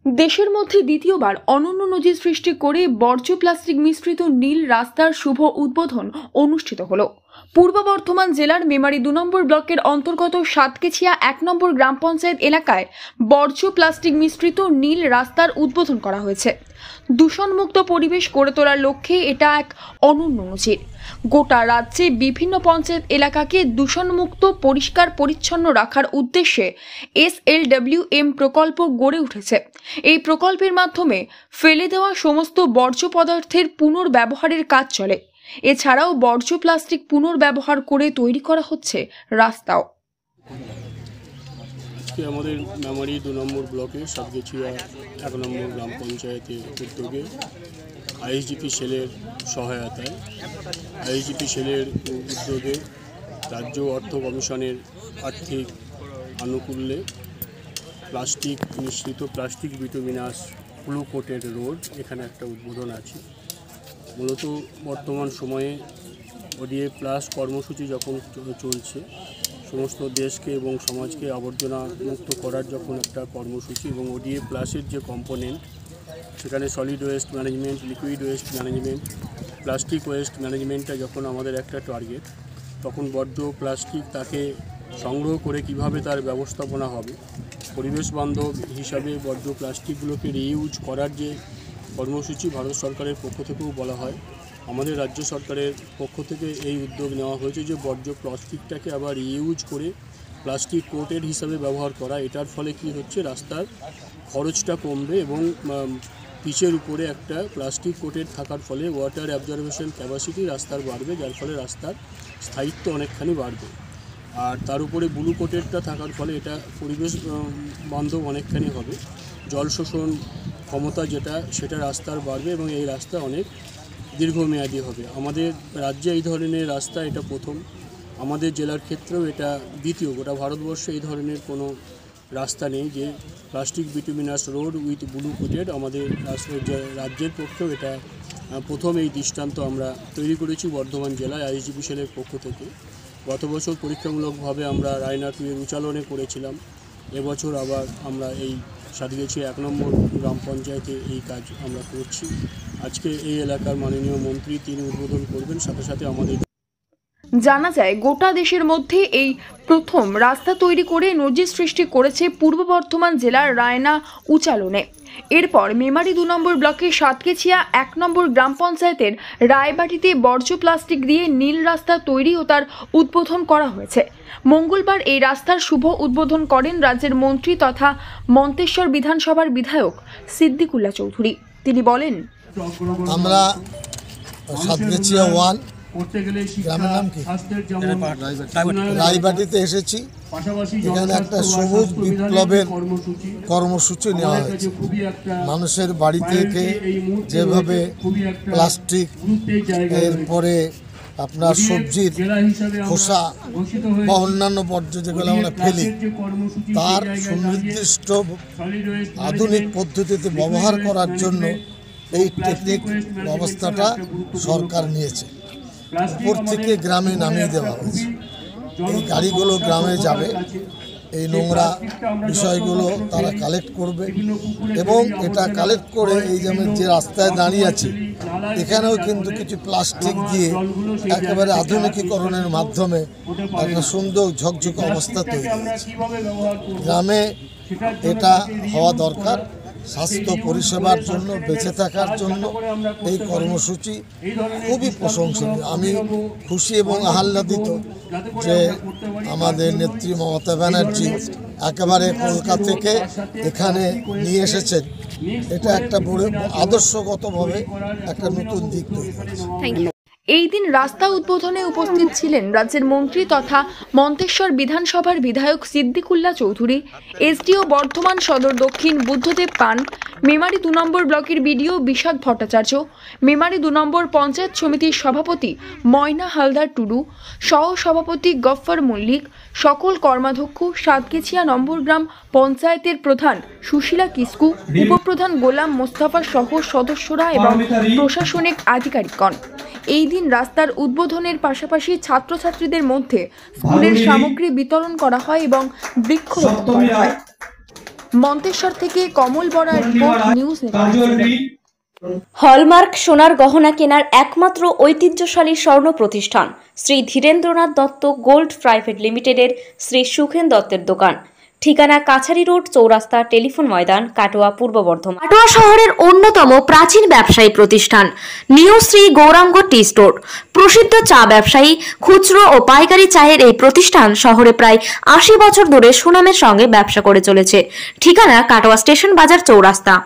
দেশের মধ্যে দ্বিতীয়বার অনন্য নজির সৃষ্টি করে বর্জ্য প্লাস্টিক মিশ্রিত নীল রাস্তার শুভ উদ্বোধন অনুষ্ঠিত হলো। পূর্ব বর্ধমান জেলার মেমারি 2 নম্বর ব্লকের অন্তর্গত সাতকেছিয়া 1 নম্বর গ্রাম পঞ্চায়েত এলাকায় বর্জ্য প্লাস্টিক মিশ্রিত নীল রাস্তার উদ্বোধন করা হয়েছে। দূষণমুক্ত পরিবেশ গড়ে তোলার লক্ষ্যে এটা এক অনন্য নজির। গোটা রাজ্যে বিভিন্ন পঞ্চায়েত এলাকাকে দূষণমুক্ত পরিষ্কার পরিচ্ছন্ন রাখার উদ্দেশ্যে SLWM প্রকল্প গড়ে উঠেছে। এই প্রকল্পের মাধ্যমে ফেলে দেওয়া সমস্ত বর্জ্য পদার্থের পুনর্ব্যবহারের কাজ চলে। এছাড়াও বর্জ্য প্লাস্টিক পুনর্ব্যবহার করে তৈরি করা হচ্ছে রাস্তাও। আজকে আমাদের মেমারি 2 নম্বর ব্লকে সাতকেছিয়া 1 নম্বর গ্রাম পঞ্চায়েতের উদ্যোগে ISGP সেলের সহায়তায় ISGP সেলের উদ্যোগে রাজ্য অর্থ কমিশনের আর্থিক আনুকূল্যে প্লাস্টিক মিশ্রিত plastic bituminous blue coated road এখানে একটা উদ্বোধন আছে। মূলত বর্তমান সময়ে ODA প্লাস কর্মসূচি যখন চলছে, সমস্ত দেশকে এবং সমাজকে আবর্জনা মুক্ত করার যখন একটা কর্মসূচি এবং ODA প্লাসের যে কম্পোনেন্ট, সেখানে solid waste management, liquid waste management, plastic waste ম্যানেজমেন্টটা যখন আমাদের একটা টার্গেট, তখন বর্জ্য প্লাস্টিক তাকে সংগ্রহ করে কিভাবে তার ব্যবস্থাপনা হবে, পরিবেশ বান্ধব হিসাবে বর্জ্য প্লাস্টিকগুলোকে রিইউজ করার যে কর্মসূচি ভারত সরকারের পক্ষ থেকেও বলা হয়, আমাদের রাজ্য সরকারের পক্ষ থেকে এই উদ্যোগ নেওয়া হয়েছে যে বর্জ্য প্লাস্টিকটাকে আবার রিইউজ করে প্লাস্টিক কোটেড হিসাবে ব্যবহার করা। এটার ফলে কি হচ্ছে, রাস্তার খরচটা কমবে এবং পিচের উপরে একটা প্লাস্টিক কোটেড থাকার ফলে ওয়াটার অ্যাবজর্বেশন ক্যাপাসিটি রাস্তার বাড়বে, যার ফলে রাস্তার স্থায়িত্ব অনেকখানি বাড়বে। আর তার উপরে ব্লু কোটেডটা থাকার ফলে এটা পরিবেশ বান্ধব অনেকখানি হবে। জল শোষণ ক্ষমতা সেটা রাস্তার বাড়বে এবং এই রাস্তা অনেক দীর্ঘমেয়াদী হবে। আমাদের রাজ্যে এই ধরনের রাস্তা এটা প্রথম, আমাদের জেলার ক্ষেত্রেও এটা দ্বিতীয়। গোটা ভারতবর্ষে এই ধরনের কোনো রাস্তা নেই যে plastic bituminous road with blue coated. আমাদের রাজ্যের পক্ষেও এটা প্রথম এই দৃষ্টান্ত আমরা তৈরি করেছি বর্ধমান জেলায় ISGP সেলের পক্ষ থেকে। গত বছর পরীক্ষামূলকভাবে আমরা রায়নাটুয়ের উচালনে করেছিলাম, এবছর আবার আমরা এই সাতকেছিয়া 1 নম্বর গ্রাম পঞ্চায়েতে এই কাজ আমরা করছি। আজকে এই এলাকার মাননীয় মন্ত্রী তিনি উদ্বোধন করবেন, সাথে সাথে আমাদের জানা যায় গোটা দেশের মধ্যে এই প্রথম রাস্তা তৈরি করে নজির সৃষ্টি করেছে পূর্ব বর্ধমান জেলার রায়না উচালনে। এরপর মেমারি 2 নম্বর ব্লকের সাতকেছিয়া 1 নম্বর গ্রাম পঞ্চায়েতের রায়বাটিতে বর্জ্য প্লাস্টিক দিয়ে নীল রাস্তা তৈরি ও তার উদ্বোধন করা হয়েছে। মঙ্গলবার এই রাস্তার শুভ উদ্বোধন করেন রাজ্যের মন্ত্রী তথা মন্তেশ্বর বিধানসভার বিধায়ক সিদ্দিকুল্লাহ চৌধুরী। তিনি বলেন, আমরা সাতকেছিয়া 1 গ্রামের নাম কি রায়বাটিতে এসেছি। এখানে একটা সবুজ বিপ্লবের কর্মসূচি নেওয়া হয়েছে। মানুষের বাড়ি থেকে যেভাবে প্লাস্টিক, এরপরে আপনার সবজির খোসা বা অন্যান্য বর্জ্য যেগুলো আমরা ফেলি, তার সুনির্দিষ্ট আধুনিক পদ্ধতিতে ব্যবহার করার জন্য এই টেকনিক ব্যবস্থাটা সরকার নিয়েছে। উপর থেকে গ্রামে নামিয়ে দেওয়া হয়েছে। এই গাড়িগুলো গ্রামে যাবে, এই নোংরা বিষয়গুলো তারা কালেক্ট করবে এবং এটা কালেক্ট করে এই যে রাস্তায় দাঁড়িয়ে আছে এখানেও কিন্তু কিছু প্লাস্টিক দিয়ে একেবারে আধুনিকীকরণের মাধ্যমে একটা সুন্দর ঝকঝকে অবস্থা তৈরি হয়েছে। গ্রামে এটা হওয়া দরকার। স্বাস্থ্য পরিষেবার জন্য, বেঁচে থাকার জন্য এই কর্মসূচি খুবই প্রশংসনীয়। আমি খুশি এবং আহ্লাদিত যে আমাদের নেত্রী মমতা ব্যানার্জি একেবারে কলকাতা থেকে এখানে নিয়ে এসেছেন। এটা একটা বড় আদর্শগতভাবে একটা নতুন দিক তৈরি করেছে। এই দিন রাস্তা উদ্বোধনে উপস্থিত ছিলেন রাজ্যের মন্ত্রী তথা মন্তেশ্বর বিধানসভার বিধায়ক সিদ্দিকুল্লাহ চৌধুরী, SDO বর্ধমান সদর দক্ষিণ বুদ্ধদেব পান, মেমারি 2 নম্বর ব্লকের BDO বিশাখ ভট্টাচার্য, মেমারি 2 নম্বর পঞ্চায়েত সমিতির সভাপতি ময়না হালদার টুডু, সহ সভাপতি গফফর মল্লিক, সকল কর্মাধ্যক্ষ, সাতকেছিয়া নম্বর গ্রাম পঞ্চায়েতের প্রধান সুশীলা কিস্কু, উপপ্রধান গোলাম মোস্তফা সহ সদস্যরা এবং প্রশাসনিক আধিকারিকগণ। এই দিন রাস্তার উদ্বোধনের পাশাপাশি ছাত্রছাত্রীদের মধ্যে স্কুলের সামগ্রী বিতরণ করা হয় এবং বৃক্ষরোপণ করা হয়। মন্তেশ্বর থেকে কমল বরার রিপোর্ট, নিউজ নেটওয়ার্ক। হলমার্ক সোনার গহনা কেনার একমাত্র ঐতিহ্যশালী স্বর্ণ প্রতিষ্ঠান শ্রী ধীরেন্দ্রনাথ দত্ত গোল্ড প্রাইভেট লিমিটেডের শ্রী সুখেন দত্তের দোকান। ঠিকানা কাছারি রোড, চৌরাস্তা, টেলিফোন ময়দান, কাটোয়া, পূর্ব বর্ধমান। কাটোয়া শহরের অন্যতম প্রাচীন ব্যবসায়ী প্রতিষ্ঠান new Shri Gauranga tea store. প্রসিদ্ধ চা ব্যবসায়ী, খুচরো ও পাইকারি চায়ের এই প্রতিষ্ঠান শহরে প্রায় 80 বছর ধরে সুনামের সঙ্গে ব্যবসা করে চলেছে। ঠিকানা কাটোয়া স্টেশন বাজার, চৌরাস্তা।